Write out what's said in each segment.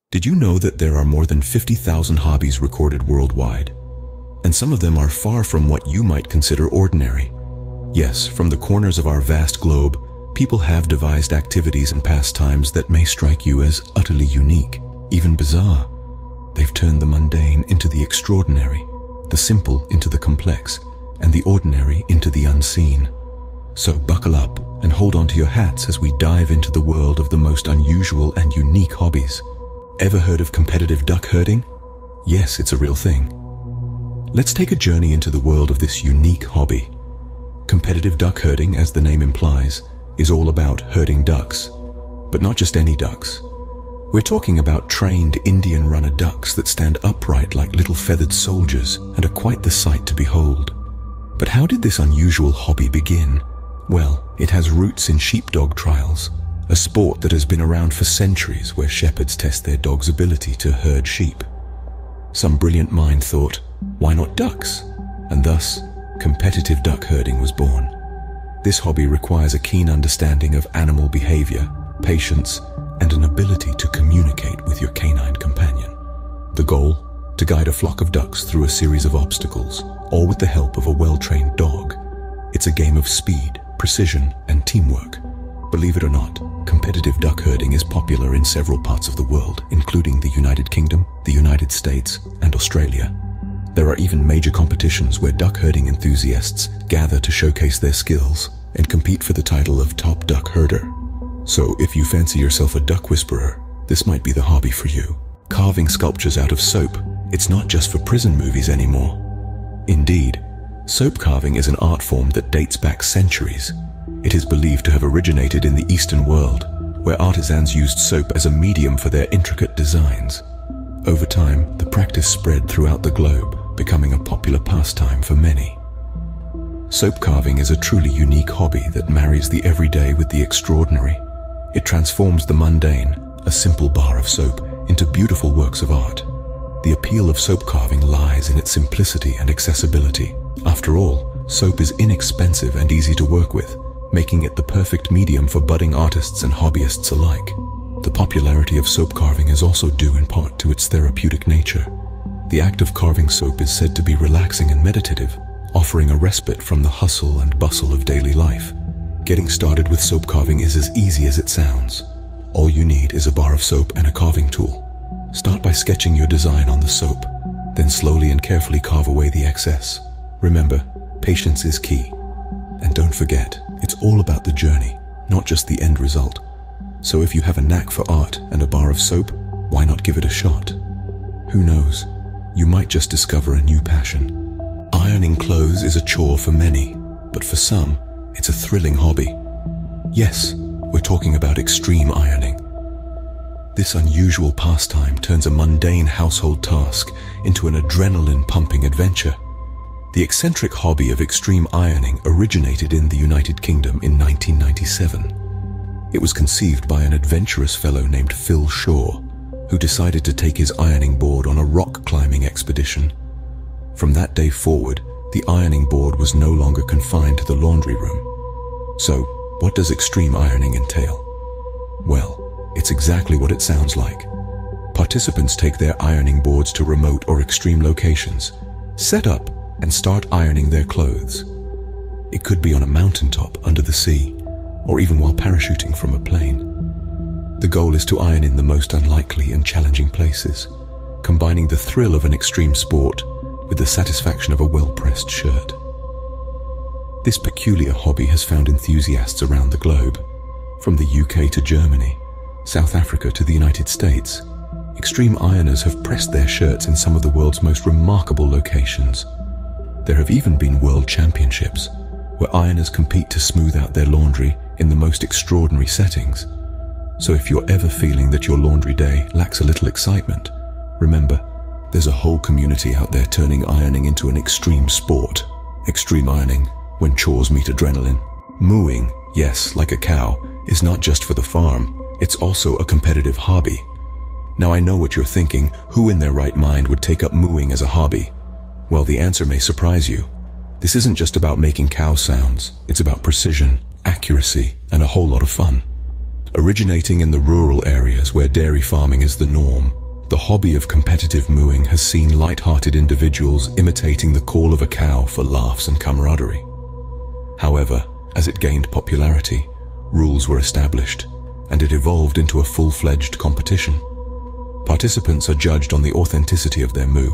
Did you know that there are more than 50,000 hobbies recorded worldwide? And some of them are far from what you might consider ordinary. Yes, from the corners of our vast globe, people have devised activities and pastimes that may strike you as utterly unique, even bizarre. They've turned the mundane into the extraordinary, the simple into the complex, and the ordinary into the unseen. So buckle up and hold on to your hats as we dive into the world of the most unusual and unique hobbies. Ever heard of competitive duck herding? Yes, it's a real thing. Let's take a journey into the world of this unique hobby. Competitive duck herding, as the name implies, is all about herding ducks, but not just any ducks. We're talking about trained Indian runner ducks that stand upright like little feathered soldiers and are quite the sight to behold. But how did this unusual hobby begin? Well, it has roots in sheepdog trials, a sport that has been around for centuries where shepherds test their dogs' ability to herd sheep. Some brilliant mind thought, why not ducks? And thus, competitive duck herding was born. This hobby requires a keen understanding of animal behavior, patience, and an ability to communicate with your canine companion. The goal? To guide a flock of ducks through a series of obstacles, all with the help of a well-trained dog. It's a game of speed, precision, and teamwork. Believe it or not, competitive duck herding is popular in several parts of the world, including the United Kingdom, the United States, and Australia. There are even major competitions where duck herding enthusiasts gather to showcase their skills and compete for the title of top duck herder. So if you fancy yourself a duck whisperer, this might be the hobby for you. Carving sculptures out of soap, it's not just for prison movies anymore. Indeed, soap carving is an art form that dates back centuries. It is believed to have originated in the Eastern world, where artisans used soap as a medium for their intricate designs. Over time, the practice spread throughout the globe, becoming a popular pastime for many. Soap carving is a truly unique hobby that marries the everyday with the extraordinary. It transforms the mundane, a simple bar of soap, into beautiful works of art. The appeal of soap carving lies in its simplicity and accessibility. After all, soap is inexpensive and easy to work with, making it the perfect medium for budding artists and hobbyists alike. The popularity of soap carving is also due in part to its therapeutic nature. The act of carving soap is said to be relaxing and meditative, offering a respite from the hustle and bustle of daily life. Getting started with soap carving is as easy as it sounds. All you need is a bar of soap and a carving tool. Start by sketching your design on the soap, then slowly and carefully carve away the excess. Remember, patience is key. And don't forget, it's all about the journey, not just the end result. So if you have a knack for art and a bar of soap, why not give it a shot? Who knows, you might just discover a new passion. Ironing clothes is a chore for many, but for some, it's a thrilling hobby. Yes, we're talking about extreme ironing. This unusual pastime turns a mundane household task into an adrenaline-pumping adventure. The eccentric hobby of extreme ironing originated in the United Kingdom in 1997. It was conceived by an adventurous fellow named Phil Shaw, who decided to take his ironing board on a rock climbing expedition. From that day forward, the ironing board was no longer confined to the laundry room. So, what does extreme ironing entail? Well, it's exactly what it sounds like. Participants take their ironing boards to remote or extreme locations, set up, and start ironing their clothes. It could be on a mountaintop under the sea, or even while parachuting from a plane. The goal is to iron in the most unlikely and challenging places, combining the thrill of an extreme sport with the satisfaction of a well-pressed shirt. This peculiar hobby has found enthusiasts around the globe, from the UK to Germany, South Africa to the United States. Extreme ironers have pressed their shirts in some of the world's most remarkable locations. There have even been world championships, where ironers compete to smooth out their laundry in the most extraordinary settings. So if you're ever feeling that your laundry day lacks a little excitement, remember, there's a whole community out there turning ironing into an extreme sport. Extreme ironing, when chores meet adrenaline. Mooing, yes, like a cow, is not just for the farm, it's also a competitive hobby. Now I know what you're thinking, who in their right mind would take up mooing as a hobby? Well, the answer may surprise you. This isn't just about making cow sounds, it's about precision, accuracy, and a whole lot of fun. Originating in the rural areas where dairy farming is the norm, the hobby of competitive mooing has seen light-hearted individuals imitating the call of a cow for laughs and camaraderie. However, as it gained popularity, rules were established, and it evolved into a full-fledged competition. Participants are judged on the authenticity of their moo,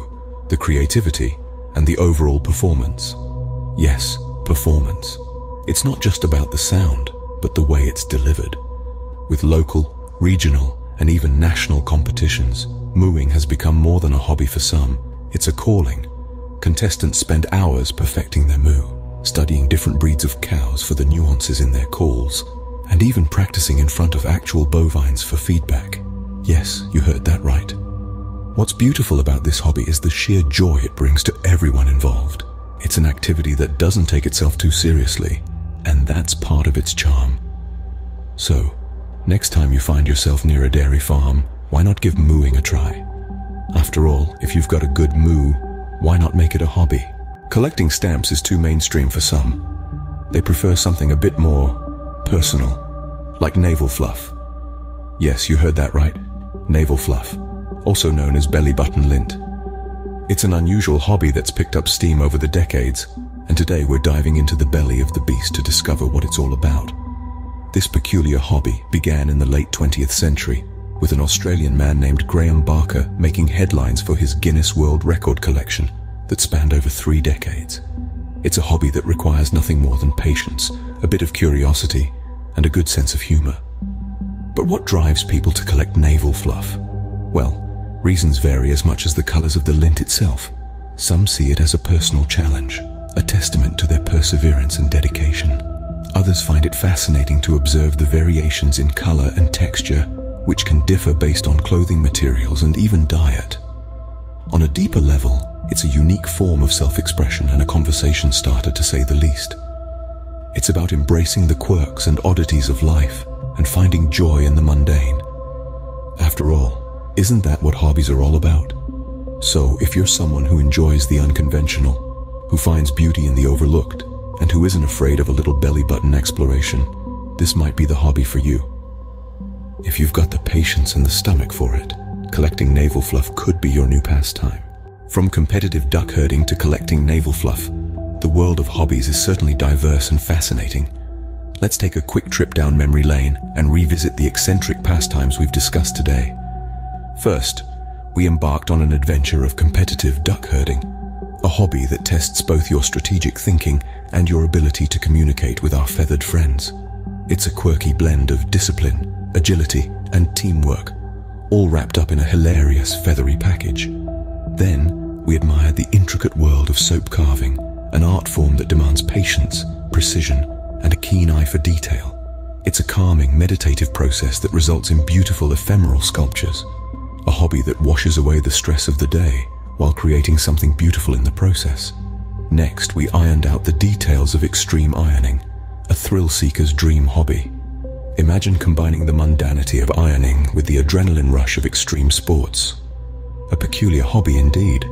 the creativity, and the overall performance. Yes, performance. It's not just about the sound, but the way it's delivered. With local, regional, and even national competitions, mooing has become more than a hobby for some. It's a calling. Contestants spend hours perfecting their moo, studying different breeds of cows for the nuances in their calls, and even practicing in front of actual bovines for feedback. Yes, you heard that right. What's beautiful about this hobby is the sheer joy it brings to everyone involved. It's an activity that doesn't take itself too seriously, and that's part of its charm. So, next time you find yourself near a dairy farm, why not give mooing a try? After all, if you've got a good moo, why not make it a hobby? Collecting stamps is too mainstream for some. They prefer something a bit more personal, like navel fluff. Yes, you heard that right. Navel fluff, also known as belly button lint. It's an unusual hobby that's picked up steam over the decades, and today we're diving into the belly of the beast to discover what it's all about. This peculiar hobby began in the late 20th century, with an Australian man named Graham Barker making headlines for his Guinness World Record collection that spanned over 3 decades. It's a hobby that requires nothing more than patience, a bit of curiosity, and a good sense of humor. But what drives people to collect navel fluff? Well, reasons vary as much as the colors of the lint itself. Some see it as a personal challenge, a testament to their perseverance and dedication. Others find it fascinating to observe the variations in color and texture, which can differ based on clothing materials and even diet. On a deeper level, it's a unique form of self-expression and a conversation starter, to say the least. It's about embracing the quirks and oddities of life and finding joy in the mundane. After all, isn't that what hobbies are all about? So, if you're someone who enjoys the unconventional, who finds beauty in the overlooked, and who isn't afraid of a little belly button exploration, this might be the hobby for you. If you've got the patience and the stomach for it, collecting navel fluff could be your new pastime. From competitive duck herding to collecting navel fluff, the world of hobbies is certainly diverse and fascinating. Let's take a quick trip down memory lane and revisit the eccentric pastimes we've discussed today. First, we embarked on an adventure of competitive duck herding, a hobby that tests both your strategic thinking and your ability to communicate with our feathered friends. It's a quirky blend of discipline, agility, and teamwork, all wrapped up in a hilarious feathery package. Then, we admired the intricate world of soap carving, an art form that demands patience, precision, and a keen eye for detail. It's a calming, meditative process that results in beautiful ephemeral sculptures, a hobby that washes away the stress of the day while creating something beautiful in the process. Next, we ironed out the details of extreme ironing, a thrill-seeker's dream hobby. Imagine combining the mundanity of ironing with the adrenaline rush of extreme sports. A peculiar hobby indeed,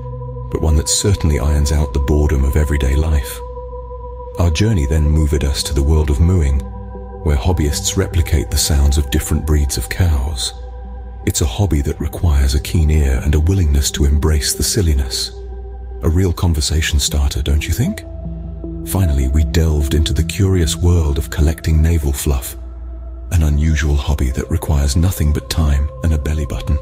but one that certainly irons out the boredom of everyday life. Our journey then moved us to the world of mooing, where hobbyists replicate the sounds of different breeds of cows. It's a hobby that requires a keen ear and a willingness to embrace the silliness. A real conversation starter, don't you think? Finally, we delved into the curious world of collecting navel fluff, an unusual hobby that requires nothing but time and a belly button.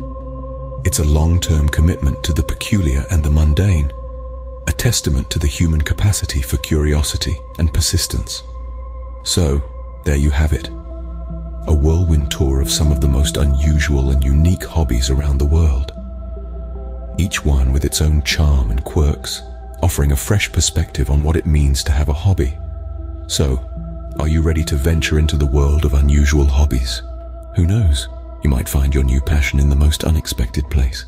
It's a long-term commitment to the peculiar and the mundane, a testament to the human capacity for curiosity and persistence. So, there you have it. A whirlwind tour of some of the most unusual and unique hobbies around the world. Each one with its own charm and quirks, offering a fresh perspective on what it means to have a hobby. So, are you ready to venture into the world of unusual hobbies? Who knows? You might find your new passion in the most unexpected place.